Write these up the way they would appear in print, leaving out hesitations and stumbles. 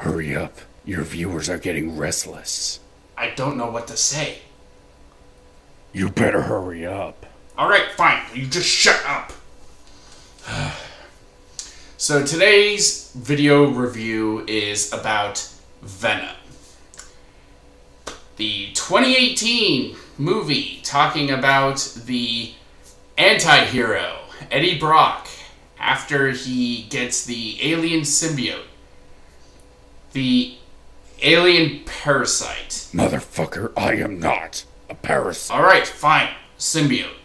Hurry up. Your viewers are getting restless. I don't know what to say. You better hurry up. Alright, fine. You just shut up. So today's video review is about Venom. The 2018 movie talking about the anti-hero, Eddie Brock, after he gets the alien symbiote. The alien parasite. Motherfucker, I am not a parasite. Alright, fine. Symbiote.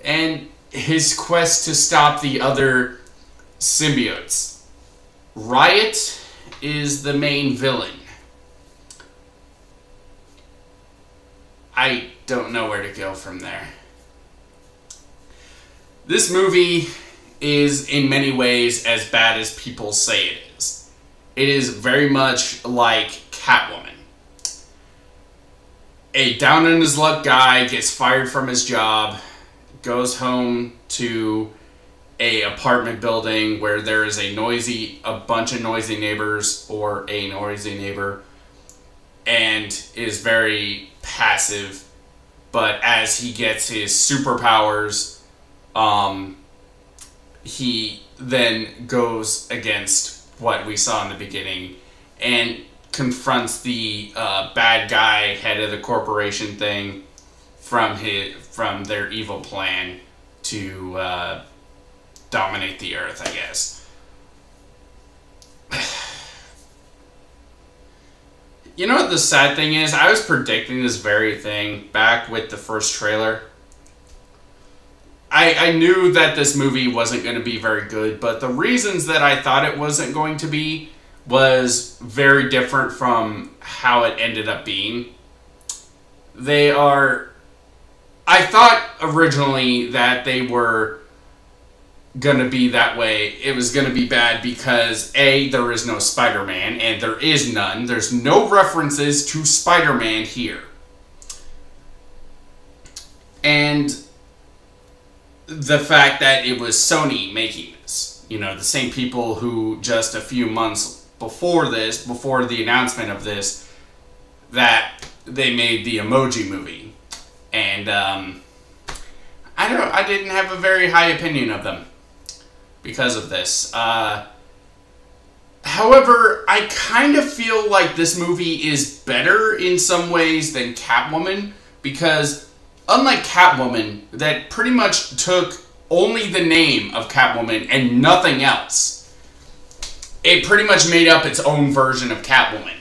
And his quest to stop the other symbiotes. Riot is the main villain. I don't know where to go from there. This movie is in many ways as bad as people say it is. It is very much like Catwoman. A down-on-his-luck guy gets fired from his job, goes home to a apartment building where there is a bunch of noisy neighbors or a noisy neighbor, and is very passive. But as he gets his superpowers, he then goes against what we saw in the beginning and confronts the bad guy, head of the corporation thing, from their evil plan to dominate the earth, I guess. You know what the sad thing is? I was predicting this very thing back with the first trailer. I knew that this movie wasn't going to be very good, but the reasons that I thought it wasn't going to be was very different from how it ended up being. I thought originally that they were going to be that way. It was going to be bad because A, there is no Spider-Man, and there is none. There's no references to Spider-Man here. And the fact that it was Sony making this. You know, the same people who just a few months before the announcement of this, that they made the Emoji Movie. And, I didn't have a very high opinion of them because of this. However, I kind of feel like this movie is better in some ways than Catwoman, because unlike Catwoman, that pretty much took only the name of Catwoman and nothing else, it pretty much made up its own version of Catwoman.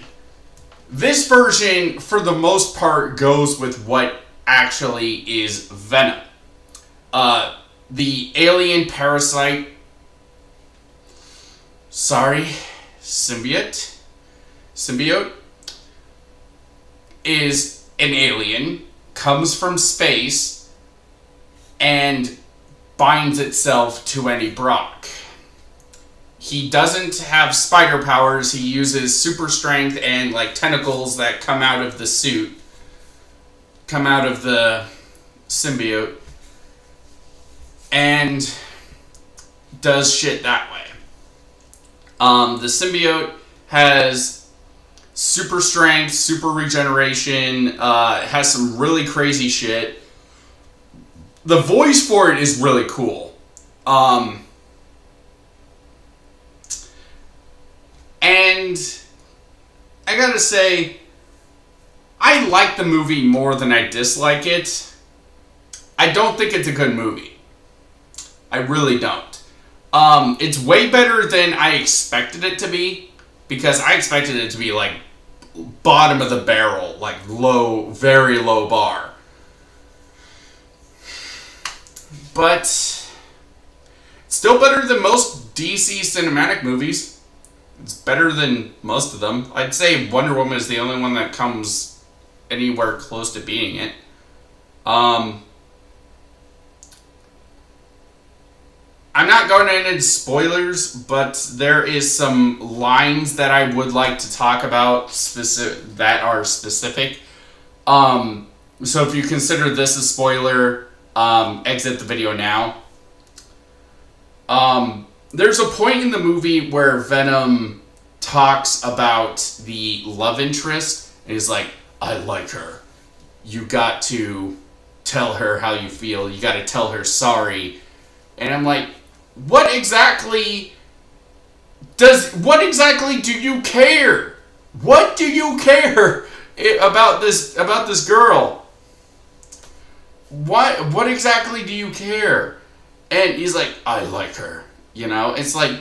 This version, for the most part, goes with what actually is Venom. The alien parasite, symbiote is an alien, comes from space, and binds itself to Eddie Brock. He doesn't have spider powers. He uses super strength and like tentacles that come out of the suit, come out of the symbiote, and does shit that way. The symbiote has super strength, super regeneration, has some really crazy shit. The voice for it is really cool. And I gotta say, I like the movie more than I dislike it. I don't think it's a good movie. I really don't. It's way better than I expected it to be, because I expected it to be like bottom of the barrel, like low, very low bar. But still better than most DC cinematic movies. It's better than most of them. I'd say Wonder Woman is the only one that comes anywhere close to being it. I'm not going into spoilers, but there is some lines that I would like to talk about that are specific. So if you consider this a spoiler, exit the video now. There's a point in the movie where Venom talks about the love interest, and he's like, I like her. You got to tell her how you feel. You got to tell her sorry. And I'm like, what exactly do you care? What do you care about this girl? What exactly do you care? And he's like, I like her. You know, it's like,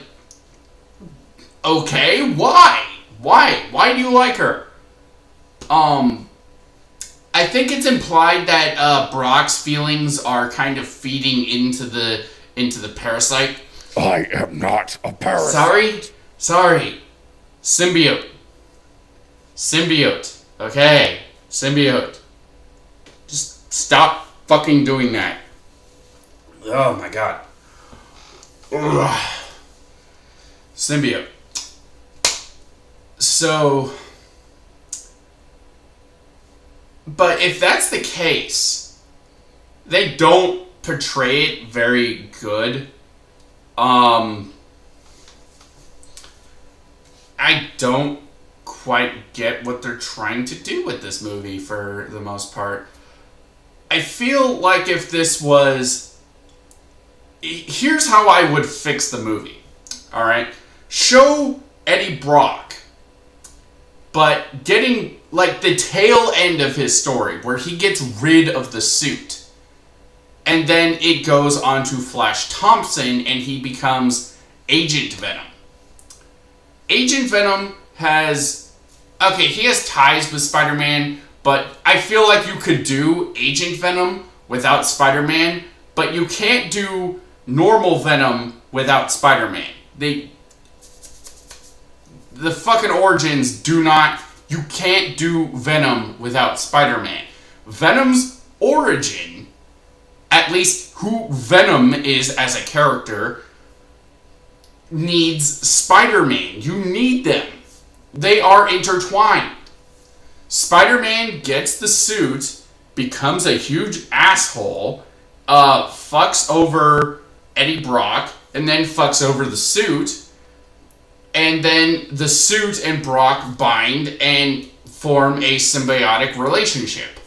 okay, why? Why do you like her? I think it's implied that Brock's feelings are kind of feeding into the parasite. I am not a parasite. Sorry. Symbiote. Okay. Symbiote. Just stop fucking doing that. Oh my god. Ugh. Symbiote. So, but if that's the case, they don't portray it very good. I don't quite get what they're trying to do with this movie for the most part. I feel like if this was... Here's how I would fix the movie. Alright? Show Eddie Brock, but getting like the tail end of his story where he gets rid of the suit. And then it goes on to Flash Thompson and he becomes Agent Venom. Agent Venom has... Okay, he has ties with Spider-Man, but I feel like you could do Agent Venom without Spider-Man, but you can't do normal Venom without Spider-Man. The fucking origins do not... You can't do Venom without Spider-Man. Venom's origin, at least who Venom is as a character, needs Spider-Man. You need them. They are intertwined. Spider-Man gets the suit, becomes a huge asshole, fucks over Eddie Brock, and then fucks over the suit, and then the suit and Brock bind and form a symbiotic relationship.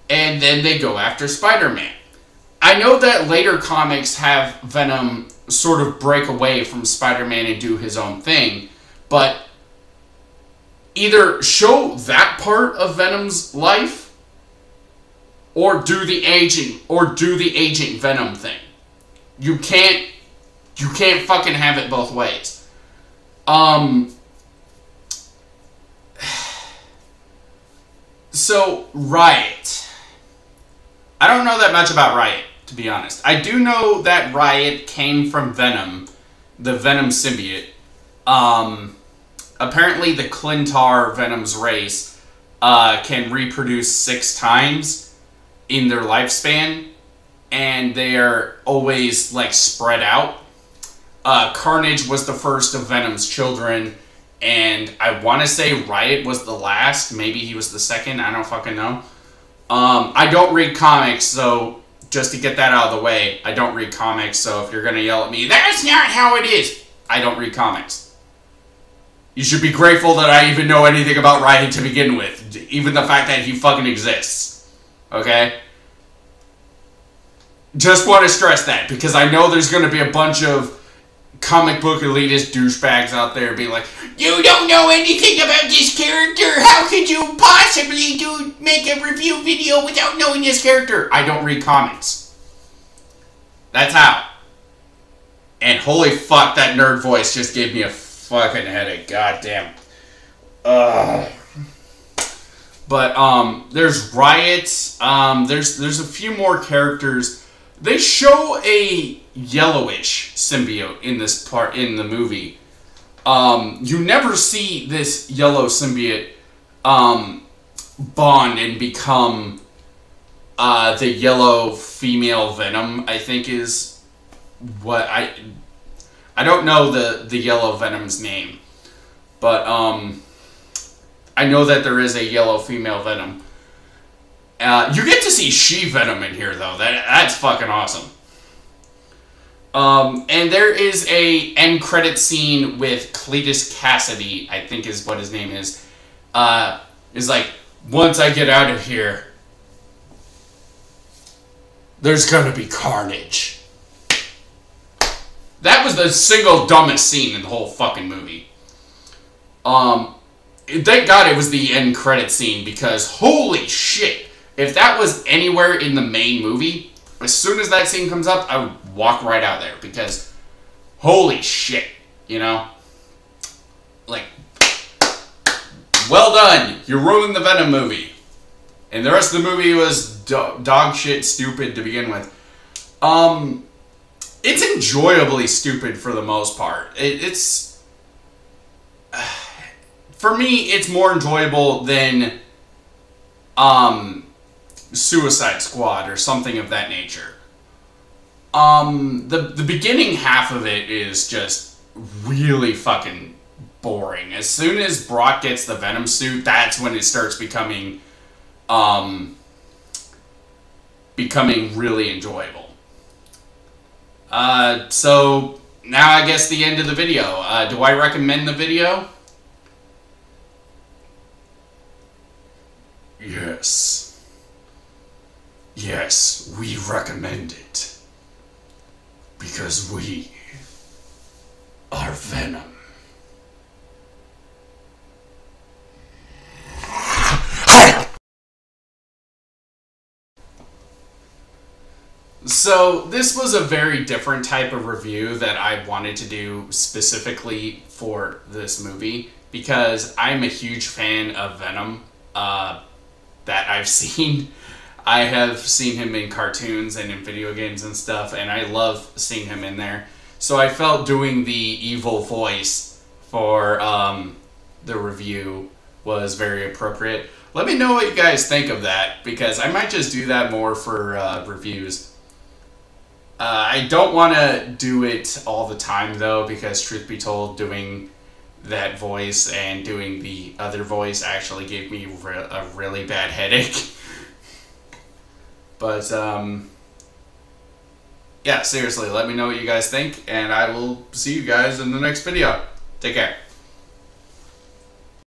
And then they go after Spider-Man. I know that later comics have Venom sort of break away from Spider-Man and do his own thing, but either show that part of Venom's life or do the Agent Venom thing. You can't fucking have it both ways. So, Riot. I don't know that much about Riot, to be honest. I do know that Riot came from Venom, the Venom symbiote. Apparently the Clintar Venom's race can reproduce 6 times in their lifespan, and they're always, like, spread out. Carnage was the first of Venom's children, and I want to say Riot was the last. Maybe he was the second. I don't fucking know. I don't read comics, so just to get that out of the way, I don't read comics, so if you're going to yell at me, that's not how it is, I don't read comics. You should be grateful that I even know anything about Riot to begin with, even the fact that he fucking exists. Okay? Just want to stress that, because I know there's going to be a bunch of comic book elitist douchebags out there being like, you don't know anything about this character, how could you possibly make a review video without knowing this character? I don't read comics. That's how. And holy fuck, that nerd voice just gave me a fucking headache, goddamn. But there's Riot, there's a few more characters. They show a yellowish symbiote in this part in the movie. You never see this yellow symbiote bond and become the yellow female Venom, I think is what I don't know the yellow Venom's name, but I know that there is a yellow female Venom. You get to see She-Venom in here, though. That's fucking awesome. And there is a end credit scene with Cletus Cassidy, I think is what his name is. Is like, once I get out of here, there's gonna be carnage. That was the single dumbest scene in the whole fucking movie. Thank God it was the end credit scene, because holy shit, if that was anywhere in the main movie, as soon as that scene comes up, I would walk right out there, because holy shit, you know? Like, well done, you ruined the Venom movie. And the rest of the movie was dog shit stupid to begin with. It's enjoyably stupid for the most part. It's... for me, it's more enjoyable than Suicide Squad or something of that nature. The beginning half of it is just really fucking boring. As soon as Brock gets the Venom suit, that's when it starts becoming really enjoyable. So now I guess the end of the video. Do I recommend the video? Yes. Yes, we recommend it. Because we are Venom. So, this was a very different type of review that I wanted to do specifically for this movie, because I'm a huge fan of Venom that I've seen. I have seen him in cartoons and in video games and stuff, and I love seeing him in there. So I felt doing the evil voice for the review was very appropriate. Let me know what you guys think of that, because I might just do that more for reviews. I don't want to do it all the time, though, because truth be told, doing that voice and doing the other voice actually gave me a really bad headache. But, yeah, seriously, let me know what you guys think, and I will see you guys in the next video. Take care.